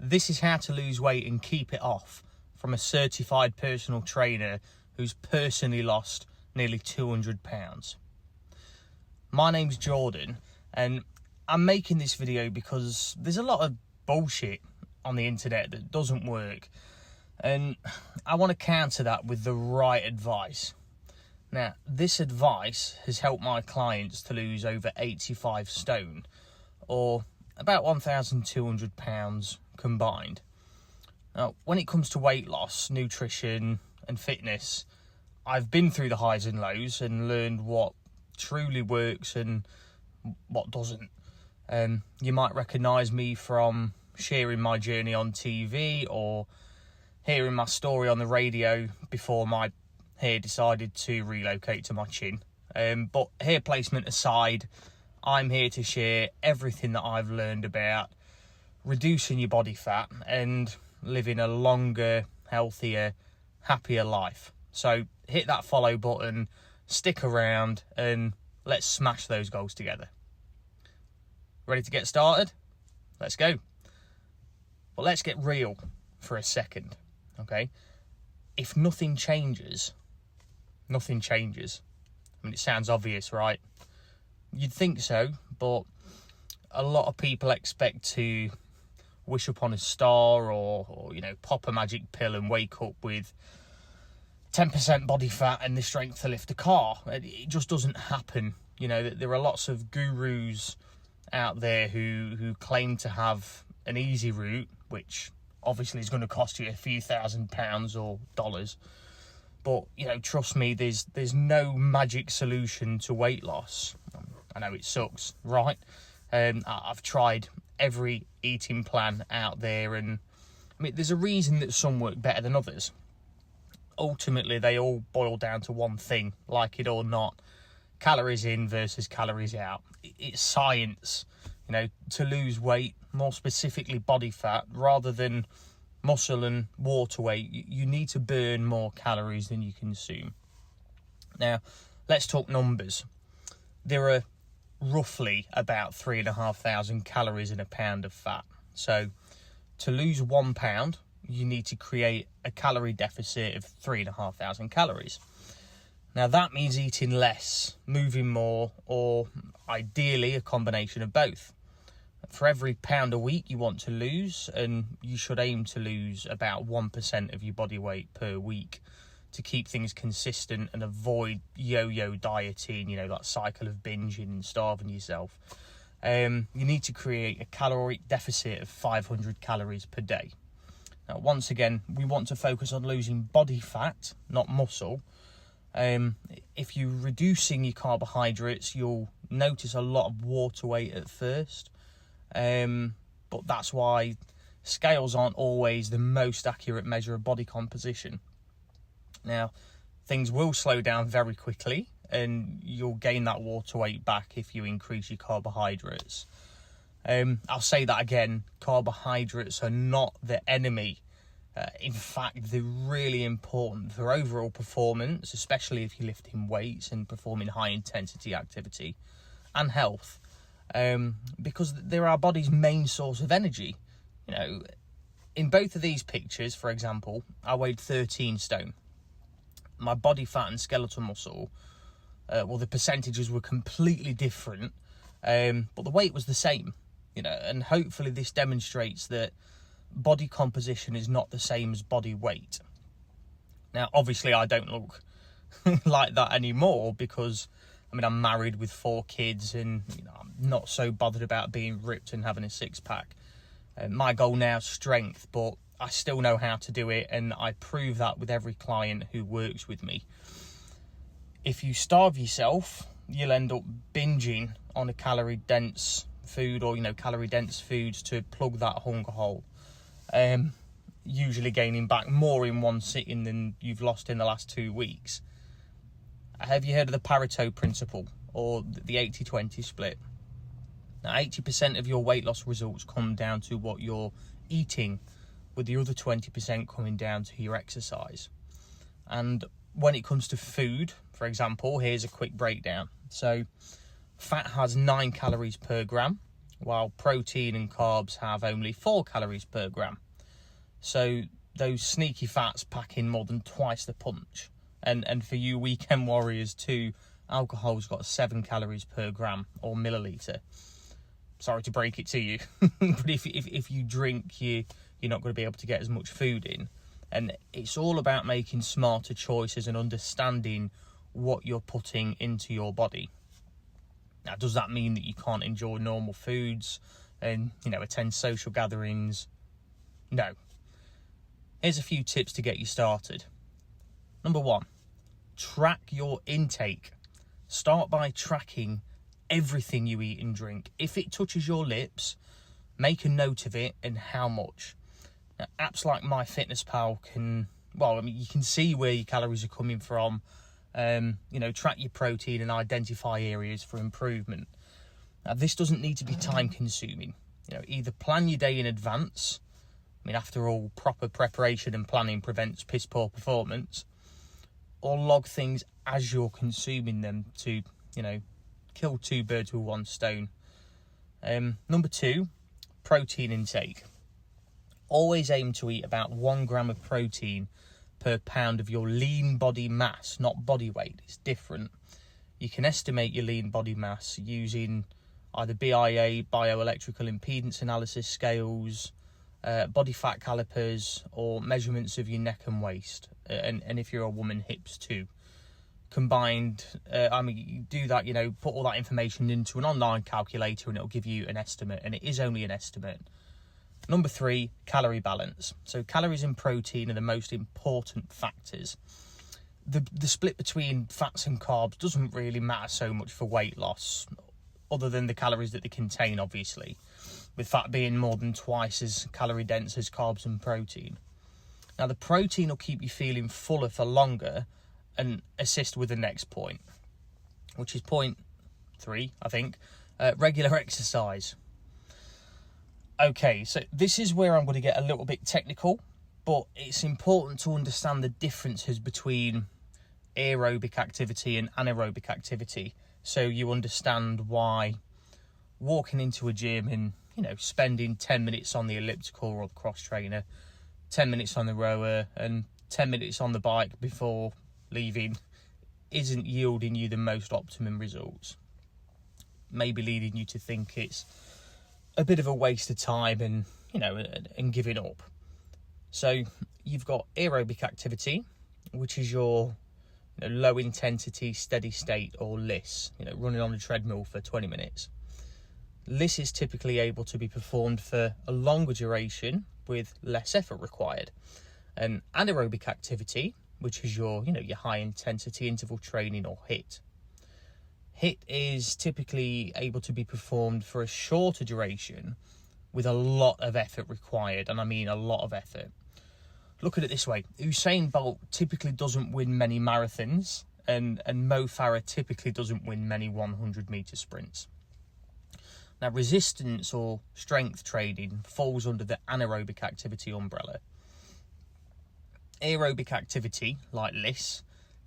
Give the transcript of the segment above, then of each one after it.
This is how to lose weight and keep it off from a certified personal trainer who's personally lost nearly 200 pounds. My name's Jordan, and I'm making this video because there's a lot of bullshit on the internet that doesn't work, and I want to counter that with the right advice. Now, this advice has helped my clients to lose over 85 stone, or about 1,200 pounds combined. Now, when it comes to weight loss, nutrition and fitness, I've been through the highs and lows and learned what truly works and what doesn't. You might recognise me from sharing my journey on TV or hearing my story on the radio before my hair decided to relocate to my chin. But hair placement aside, I'm here to share everything that I've learned about reducing your body fat and living a longer, healthier, happier life. So hit that follow button, stick around, and let's smash those goals together. Ready to get started? Let's go. But let's get real for a second, okay? If nothing changes, nothing changes. I mean, it sounds obvious, right? You'd think so, but a lot of people expect to wish upon a star or pop a magic pill and wake up with 10% body fat and the strength to lift a car. It just doesn't happen. You know, there are lots of gurus out there who claim to have an easy route, which obviously is going to cost you a few £1,000s or dollars. But, trust me, there's no magic solution to weight loss. I know it sucks, right? I've tried every eating plan out there, and I mean, there's a reason that some work better than others. Ultimately, they all boil down to one thing, like it or not: calories in versus calories out. It's science. To lose weight, more specifically body fat, rather than muscle and water weight, you need to burn more calories than you consume. Now, let's talk numbers. There are roughly about 3,500 calories in a pound of fat. So to lose 1 pound, you need to create a calorie deficit of 3,500 calories. Now, that means eating less, moving more, or ideally a combination of both. For every pound a week you want to lose, and you should aim to lose about 1% of your body weight per week to keep things consistent and avoid yo-yo dieting, that cycle of binging and starving yourself. You need to create a caloric deficit of 500 calories per day. Now, once again, we want to focus on losing body fat, not muscle. If you're reducing your carbohydrates, you'll notice a lot of water weight at first. But that's why scales aren't always the most accurate measure of body composition. Now, things will slow down very quickly, and you'll gain that water weight back if you increase your carbohydrates. I'll say that again, carbohydrates are not the enemy. In fact, they're really important for overall performance, especially if you're lifting weights and performing high intensity activity and health. Because they're our body's main source of energy. In both of these pictures, for example, I weighed 13 stone. My body fat and skeletal muscle, the percentages were completely different, but the weight was the same. And hopefully this demonstrates that body composition is not the same as body weight. Now, obviously, I don't look like that anymore because I'm married with 4 kids, and I'm not so bothered about being ripped and having a six-pack. My goal now is strength, but I still know how to do it, and I prove that with every client who works with me. If you starve yourself, you'll end up binging on a calorie-dense food or, calorie-dense foods to plug that hunger hole. Usually gaining back more in one sitting than you've lost in the last 2 weeks. Have you heard of the Pareto principle or the 80-20 split? Now, 80% of your weight loss results come down to what you're eating, with the other 20% coming down to your exercise. And when it comes to food, for example, here's a quick breakdown. So fat has 9 calories per gram, while protein and carbs have only 4 calories per gram. So those sneaky fats pack in more than twice the punch. And for you weekend warriors too, alcohol's got 7 calories per gram or milliliter. Sorry to break it to you, but if you drink, you're not going to be able to get as much food in. And it's all about making smarter choices and understanding what you're putting into your body. Now, does that mean that you can't enjoy normal foods and, attend social gatherings? No. Here's a few tips to get you started. Number 1, track your intake. Start by tracking everything you eat and drink. If it touches your lips, make a note of it and how much. Now, apps like MyFitnessPal you can see where your calories are coming from. Track your protein and identify areas for improvement. Now, this doesn't need to be time consuming. Either plan your day in advance. After all, proper preparation and planning prevents piss poor performance. Or log things as you're consuming them to, kill 2 birds with 1 stone. Number 2, protein intake. Always aim to eat about 1 gram of protein per pound of your lean body mass, not body weight. It's different. You can estimate your lean body mass using either BIA, bioelectrical impedance analysis scales, body fat calipers, or measurements of your neck and waist, and if you're a woman, hips too. Combined, you do that, put all that information into an online calculator and it'll give you an estimate, and it is only an estimate. Number 3, calorie balance. So calories and protein are the most important factors. The split between fats and carbs doesn't really matter so much for weight loss, other than the calories that they contain, obviously, with fat being more than twice as calorie dense as carbs and protein. Now, the protein will keep you feeling fuller for longer and assist with the next point, which is point 3, I think, regular exercise. Okay, so this is where I'm going to get a little bit technical, but it's important to understand the differences between aerobic activity and anaerobic activity, so you understand why walking into a gym and, spending 10 minutes on the elliptical or the cross trainer, 10 minutes on the rower and 10 minutes on the bike before leaving isn't yielding you the most optimum results. Maybe leading you to think it's a bit of a waste of time and giving up. So you've got aerobic activity, which is your low intensity steady state, or LISS, running on a treadmill for 20 minutes. LISS is typically able to be performed for a longer duration with less effort required. And anaerobic activity, which is your high intensity interval training, or HIIT. HIIT is typically able to be performed for a shorter duration with a lot of effort required, and I mean a lot of effort. Look at it this way: Usain Bolt typically doesn't win many marathons, and Mo Farah typically doesn't win many 100-meter sprints. Now, resistance or strength training falls under the anaerobic activity umbrella. Aerobic activity, like LISS,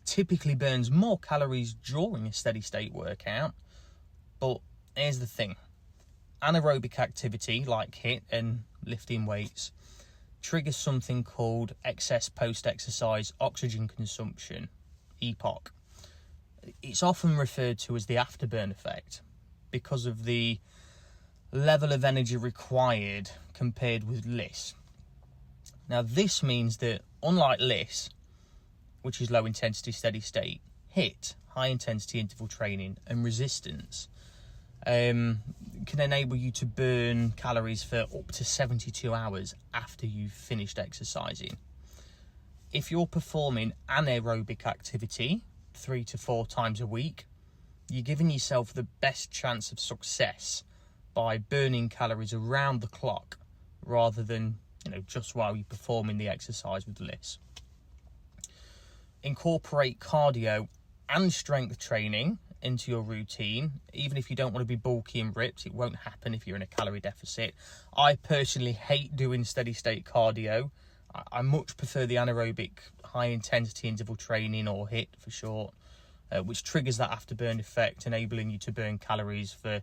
typically burns more calories during a steady state workout, but here's the thing: anaerobic activity, like HIIT and lifting weights, triggers something called excess post-exercise oxygen consumption, EPOC. It's often referred to as the afterburn effect because of the level of energy required compared with LISS. Now, this means that unlike LISS, which is low intensity steady state, HIIT, high intensity interval training, and resistance can enable you to burn calories for up to 72 hours after you've finished exercising. If you're performing anaerobic activity 3 to 4 times a week, you're giving yourself the best chance of success by burning calories around the clock rather than just while you're performing the exercise with LISS. Incorporate cardio and strength training into your routine. Even if you don't want to be bulky and ripped, it won't happen if you're in a calorie deficit. I personally hate doing steady state cardio. I much prefer the anaerobic high intensity interval training, or HIIT for short, which triggers that afterburn effect, enabling you to burn calories for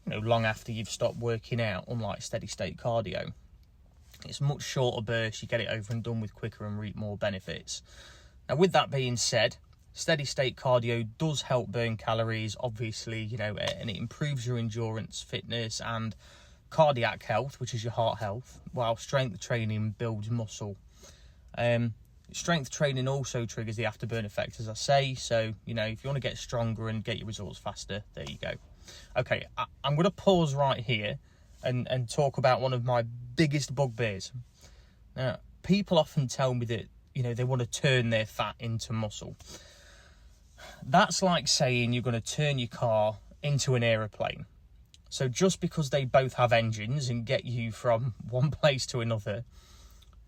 long after you've stopped working out, unlike steady state cardio. It's a much shorter burst, you get it over and done with quicker and reap more benefits. Now, with that being said, steady state cardio does help burn calories, obviously, and it improves your endurance, fitness and cardiac health, which is your heart health, while strength training builds muscle. Strength training also triggers the afterburn effect, as I say. So, if you want to get stronger and get your results faster, there you go. Okay, I'm going to pause right here and talk about one of my biggest bugbears. Now, people often tell me that, they want to turn their fat into muscle. That's like saying you're going to turn your car into an aeroplane. So just because they both have engines and get you from one place to another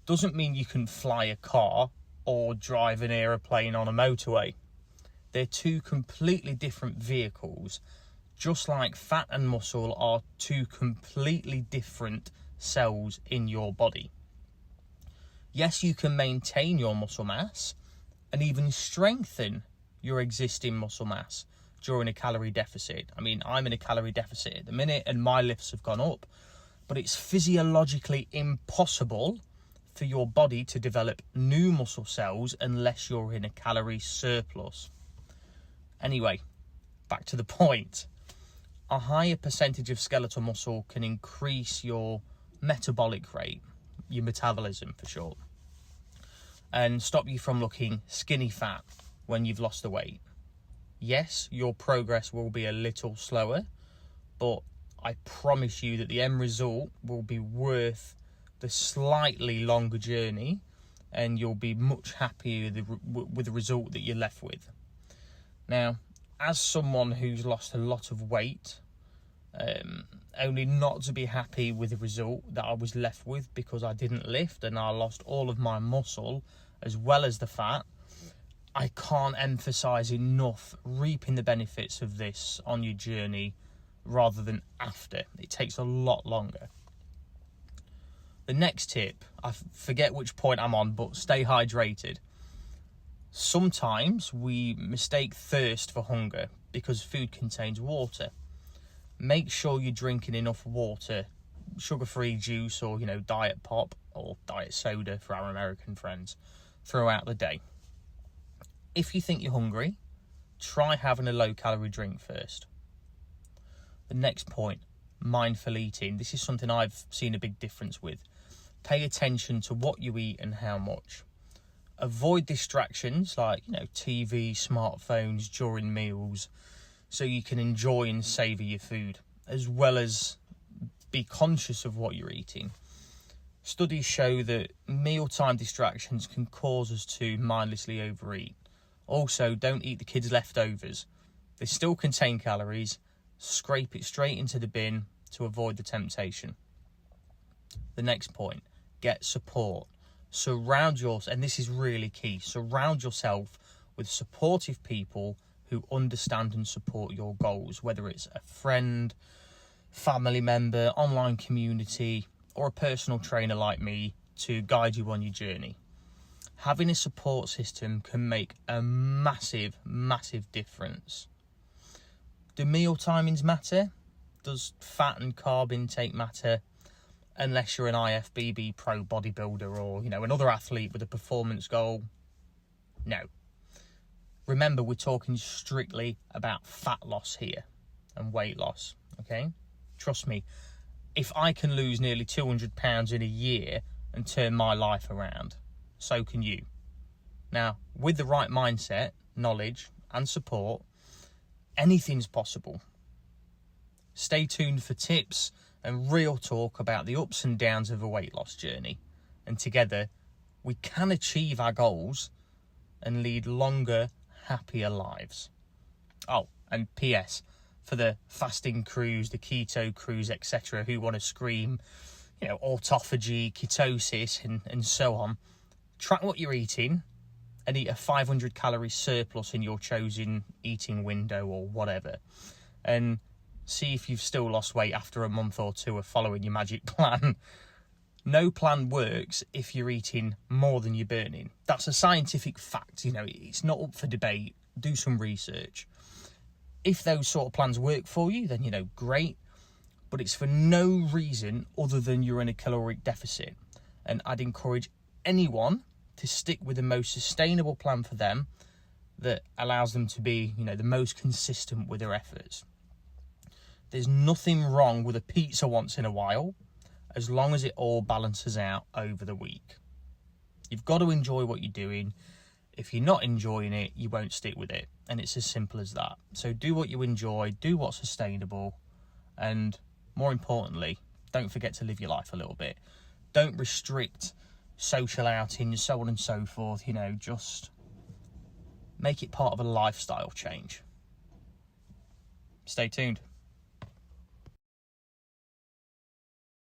doesn't mean you can fly a car or drive an aeroplane on a motorway. They're two completely different vehicles, just like fat and muscle are two completely different cells in your body. Yes, you can maintain your muscle mass and even strengthen your existing muscle mass during a calorie deficit. I mean, I'm in a calorie deficit at the minute and my lifts have gone up, but it's physiologically impossible for your body to develop new muscle cells unless you're in a calorie surplus. Anyway, back to the point. A higher percentage of skeletal muscle can increase your metabolic rate, your metabolism for short, and stop you from looking skinny fat when you've lost the weight. Yes, your progress will be a little slower, but I promise you that the end result will be worth the slightly longer journey, and you'll be much happier with the result that you're left with. Now, as someone who's lost a lot of weight, only not to be happy with the result that I was left with because I didn't lift and I lost all of my muscle as well as the fat, I can't emphasize enough reaping the benefits of this on your journey rather than after. It takes a lot longer. The next tip, I forget which point I'm on, but stay hydrated. Sometimes we mistake thirst for hunger because food contains water. Make sure you're drinking enough water, sugar-free juice or, diet pop or diet soda for our American friends throughout the day. If you think you're hungry, try having a low-calorie drink first. The next point, mindful eating. This is something I've seen a big difference with. Pay attention to what you eat and how much. Avoid distractions like, TV, smartphones during meals so you can enjoy and savour your food, as well as be conscious of what you're eating. Studies show that mealtime distractions can cause us to mindlessly overeat. Also, don't eat the kids' leftovers. They still contain calories. Scrape it straight into the bin to avoid the temptation. The next point, get support. And this is really key, surround yourself with supportive people who understand and support your goals, whether it's a friend, family member, online community, or a personal trainer like me to guide you on your journey. Having a support system can make a massive, massive difference. Do meal timings matter? Does fat and carb intake matter? Unless you're an IFBB pro bodybuilder or, another athlete with a performance goal. No. Remember, we're talking strictly about fat loss here and weight loss, okay? Trust me, if I can lose nearly 200 pounds in a year and turn my life around, so can you. Now, with the right mindset, knowledge and support, anything's possible. Stay tuned for tips and real talk about the ups and downs of a weight loss journey. And together, we can achieve our goals and lead longer, happier lives. Oh, and P.S. for the fasting crews, the keto crews, etc., who want to scream, autophagy, ketosis, and so on, track what you're eating and eat a 500 calorie surplus in your chosen eating window or whatever. And see if you've still lost weight after a month or two of following your magic plan. No plan works if you're eating more than you're burning. That's a scientific fact, it's not up for debate. Do some research. If those sort of plans work for you, then, great. but it's for no reason other than you're in a caloric deficit. And I'd encourage anyone to stick with the most sustainable plan for them that allows them to be, the most consistent with their efforts. There's nothing wrong with a pizza once in a while, as long as it all balances out over the week. You've got to enjoy what you're doing. If you're not enjoying it, you won't stick with it. And it's as simple as that. So do what you enjoy, do what's sustainable, and more importantly, don't forget to live your life a little bit. Don't restrict social outings, so on and so forth. Just make it part of a lifestyle change. Stay tuned.